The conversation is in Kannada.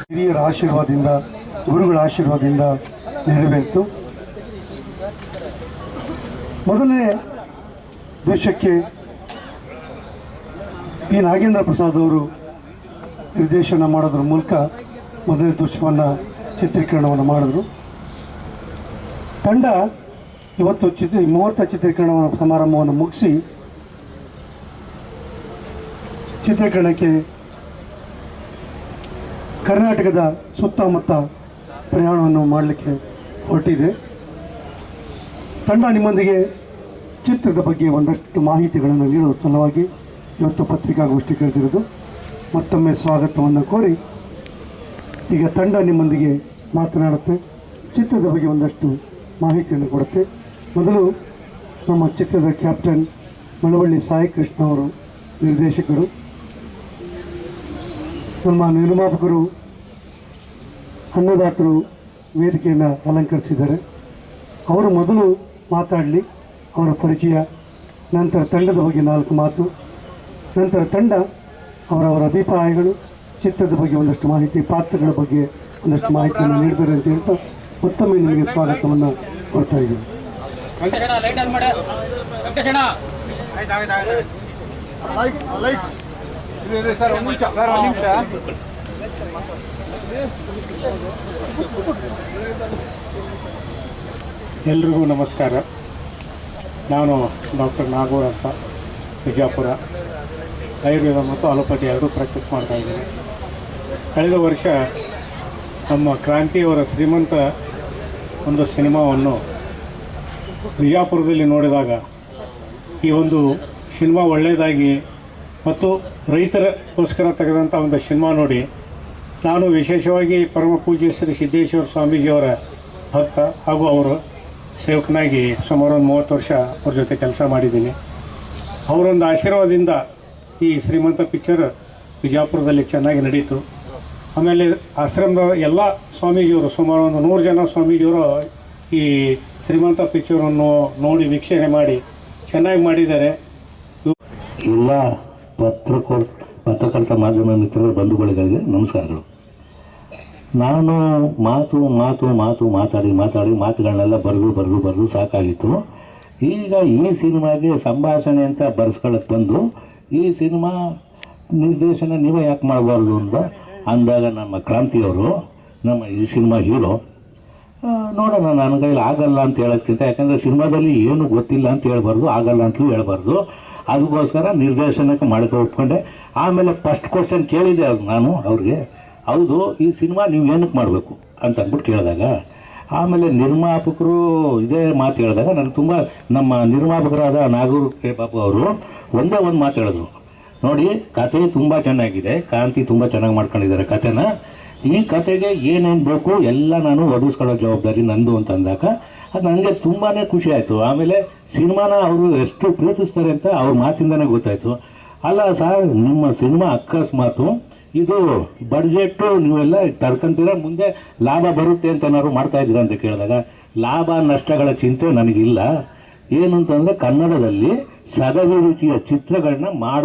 ಹಿರಿಯರ ಆಶೀರ್ವಾದದಿಂದ ಗುರುಗಳ ಆಶೀರ್ವಾದದಿಂದ ನೆರವೇರಿತು. ಮೊದಲನೇ ದೇಶಕ್ಕೆ ಪಿ ನಾಗೇಂದ್ರ ಪ್ರಸಾದ್ ಅವರು ನಿರ್ದೇಶನ ಮಾಡೋದ್ರ ಮೂಲಕ ಮೊದಲನೇ ದೃಶ್ಯವನ್ನು ಚಿತ್ರೀಕರಣವನ್ನು ಮಾಡಿದ್ರು. ತಂಡ ಇವತ್ತು ಮುಹೂರ್ತ ಚಿತ್ರೀಕರಣ ಸಮಾರಂಭವನ್ನು ಮುಗಿಸಿ ಚಿತ್ರೀಕರಣಕ್ಕೆ ಕರ್ನಾಟಕದ ಸುತ್ತಮುತ್ತ ಪ್ರಯಾಣವನ್ನು ಮಾಡಲಿಕ್ಕೆ ಹೊರಟಿದೆ. ತಂಡ ನಿಮ್ಮೊಂದಿಗೆ ಚಿತ್ರದ ಬಗ್ಗೆ ಒಂದಷ್ಟು ಮಾಹಿತಿಗಳನ್ನು ನೀಡುವ ಸಲುವಾಗಿ ಇವತ್ತು ಪತ್ರಿಕಾಗೋಷ್ಠಿ ಕರೆದಿರೋದು. ಮತ್ತೊಮ್ಮೆ ಸ್ವಾಗತವನ್ನು ಕೋರಿ ಈಗ ತಂಡ ನಿಮ್ಮೊಂದಿಗೆ ಮಾತನಾಡುತ್ತೆ, ಚಿತ್ರದ ಬಗ್ಗೆ ಒಂದಷ್ಟು ಮಾಹಿತಿಯನ್ನು ಕೊಡುತ್ತೆ. ಮೊದಲು ನಮ್ಮ ಚಿತ್ರದ ಕ್ಯಾಪ್ಟನ್ ಮಳವಳ್ಳಿ ಸಾಯಿ ಕೃಷ್ಣ ಅವರು ನಿರ್ದೇಶಕರು, ನಮ್ಮ ನಿರ್ಮಾಪಕರು ಅನ್ನದಾತರು ವೇದಿಕೆಯನ್ನು ಅಲಂಕರಿಸಿದ್ದಾರೆ. ಅವರು ಮೊದಲು ಮಾತಾಡಲಿ, ಅವರ ಪರಿಚಯ, ನಂತರ ತಂಡದ ಬಗ್ಗೆ 4 ಮಾತು, ನಂತರ ತಂಡ ಅವರವರ ಅಭಿಪ್ರಾಯಗಳು, ಚಿತ್ರದ ಬಗ್ಗೆ ಒಂದಷ್ಟು ಮಾಹಿತಿ, ಪಾತ್ರಗಳ ಬಗ್ಗೆ ಒಂದಷ್ಟು ಮಾಹಿತಿಯನ್ನು ನೀಡಿದ್ದಾರೆ ಅಂತ ಹೇಳ್ತಾ ಮತ್ತೊಮ್ಮೆ ನಿಮಗೆ ಸ್ವಾಗತವನ್ನು ಕೊಡ್ತಾ ಇದ್ದೀವಿ. ಎಲ್ರಿಗೂ ನಮಸ್ಕಾರ. ನಾನು ಡಾಕ್ಟರ್ ನಾಗೂರ್ ಅಂತ, ವಿಜಯಪುರ. ಆಯುರ್ವೇದ ಮತ್ತು ಅಲೋಪತಿ ಎರಡೂ ಪ್ರಾಕ್ಟೀಸ್ ಮಾಡ್ತಾ ಇದ್ದೀನಿ. ಕಳೆದ ವರ್ಷ ನಮ್ಮ ಕ್ರಾಂತಿಯವರ ಶ್ರೀಮಂತ ಒಂದು ಸಿನಿಮಾವನ್ನು ವಿಜಯಪುರದಲ್ಲಿ ನೋಡಿದಾಗ ಈ ಒಂದು ಸಿನಿಮಾ ಒಳ್ಳೆಯದಾಗಿ ಮತ್ತು ರೈತರಿಗೋಸ್ಕರ ತೆಗೆದಂಥ ಒಂದು ಸಿನಿಮಾ ನೋಡಿ ನಾನು ವಿಶೇಷವಾಗಿ ಪರಮ ಪೂಜ್ಯ ಶ್ರೀ ಸಿದ್ದೇಶ್ವರ ಸ್ವಾಮೀಜಿಯವರ ಭಕ್ತ ಹಾಗೂ ಅವರು ಸೇವಕನಾಗಿ ಸುಮಾರು ಒಂದು 30 ವರ್ಷ ಅವ್ರ ಜೊತೆ ಕೆಲಸ ಮಾಡಿದ್ದೀನಿ. ಅವರೊಂದು ಆಶೀರ್ವಾದದಿಂದ ಈ ಶ್ರೀಮಂತ ಪಿಕ್ಚರ್ ವಿಜಯಪುರದಲ್ಲಿ ಚೆನ್ನಾಗಿ ನಡೀತು. ಆಮೇಲೆ ಆಶ್ರಮದ ಎಲ್ಲ ಸ್ವಾಮೀಜಿಯವರು, ಸುಮಾರು ಒಂದು 100 ಜನ ಸ್ವಾಮೀಜಿಯವರು ಈ ಶ್ರೀಮಂತ ಪಿಕ್ಚರನ್ನು ನೋಡಿ ವೀಕ್ಷಣೆ ಮಾಡಿ ಚೆನ್ನಾಗಿ ಮಾಡಿದ್ದಾರೆ. ಎಲ್ಲ ಪತ್ರಕರ್ತ ಮಾಧ್ಯಮ ಮಿತ್ರರ ಬಂಧುಗಳಿಗೆ ನಮಸ್ಕಾರಗಳು. ನಾನು ಮಾತಾಡಿ ಮಾತುಗಳನ್ನೆಲ್ಲ ಬರೆದು ಸಾಕಾಗಿತ್ತು. ಈಗ ಈ ಸಿನಿಮಾಗೆ ಸಂಭಾಷಣೆ ಅಂತ ಬರ್ಸ್ಕೊಳ್ಳೋಕ್ಕೆ ಬಂದು ಈ ಸಿನಿಮಾ ನಿರ್ದೇಶನ ನೀವೇ ಯಾಕೆ ಮಾಡಬಾರ್ದು ಅಂತ ಅಂದಾಗ ನಮ್ಮ ಕ್ರಾಂತಿಯವರು, ನಮ್ಮ ಈ ಸಿನಿಮಾ ಹೀರೋ, ನೋಡೋಣ ನನ್ನ ಕೈಲಿ ಆಗಲ್ಲ ಅಂತ ಹೇಳೋದ್ಕಿಂತ, ಯಾಕಂದರೆ ಸಿನಿಮಾದಲ್ಲಿ ಏನು ಗೊತ್ತಿಲ್ಲ ಅಂತ ಹೇಳ್ಬಾರ್ದು, ಆಗಲ್ಲ ಅಂತಲೂ ಹೇಳ್ಬಾರ್ದು. ಅದಕ್ಕೋಸ್ಕರ ನಿರ್ದೇಶನಕ್ಕೆ ಮಾಡ್ಕೊ ಒಪ್ಕೊಂಡೆ. ಆಮೇಲೆ ಫಸ್ಟ್ ಕ್ವಶನ್ ಕೇಳಿದೆ ನಾನು ಅವ್ರಿಗೆ, ಹೌದು ಈ ಸಿನಿಮಾ ನೀವು ಏನಕ್ಕೆ ಮಾಡಬೇಕು ಅಂತ ಅಂದ್ಬಿಟ್ಟು ಕೇಳಿದಾಗ, ಆಮೇಲೆ ನಿರ್ಮಾಪಕರು ಇದೇ ಮಾತು ಹೇಳಿದಾಗ ನಾನು ತುಂಬ, ನಮ್ಮ ನಿರ್ಮಾಪಕರಾದ ನಾಗೂರ್ ಕೆ ಬಾಬು ಅವರು ಒಂದೇ ಒಂದು ಮಾತು ಹೇಳಿದ್ರು, ನೋಡಿ ಕತೆ ತುಂಬ ಚೆನ್ನಾಗಿದೆ, ಕಾಂತಿ ತುಂಬ ಚೆನ್ನಾಗಿ ಮಾಡ್ಕೊಂಡಿದ್ದಾರೆ ಕತೆನ, ಈ ಕತೆಗೆ ಏನೇನು ಬೇಕು ಎಲ್ಲ ನಾನು ಒದಗಿಸ್ಕೊಳ್ಳೋ ಜವಾಬ್ದಾರಿ ನಂದು ಅಂತ ಅಂದಾಗ ಅದು ನನಗೆ ತುಂಬಾ ಖುಷಿ ಆಯಿತು. ಆಮೇಲೆ ಸಿನಿಮಾನ ಅವರು ಎಷ್ಟು ಪ್ರೀತಿಸ್ತಾರೆ ಅಂತ ಅವ್ರ ಮಾತಿಂದನೇ ಗೊತ್ತಾಯಿತು. ಅಲ್ಲ ಸರ್, ನಿಮ್ಮ ಸಿನಿಮಾ ಅಕಸ್ಮಾತು ಇದು ಬಡ್ಜೆಟ್ಟು ನೀವೆಲ್ಲ ತಡ್ಕೊಂತೀರ, ಮುಂದೆ ಲಾಭ ಬರುತ್ತೆ ಅಂತ ಏನಾದ್ರು ಮಾಡ್ತಾ ಇದ್ದೀರಾ ಅಂತ ಕೇಳಿದಾಗ, ಲಾಭ ನಷ್ಟಗಳ ಚಿಂತೆ ನನಗಿಲ್ಲ. ಏನು ಅಂತಂದರೆ ಕನ್ನಡದಲ್ಲಿ ಸಗವಿ ರೀತಿಯ ಚಿತ್ರಗಳನ್ನ ಮಾಡೋ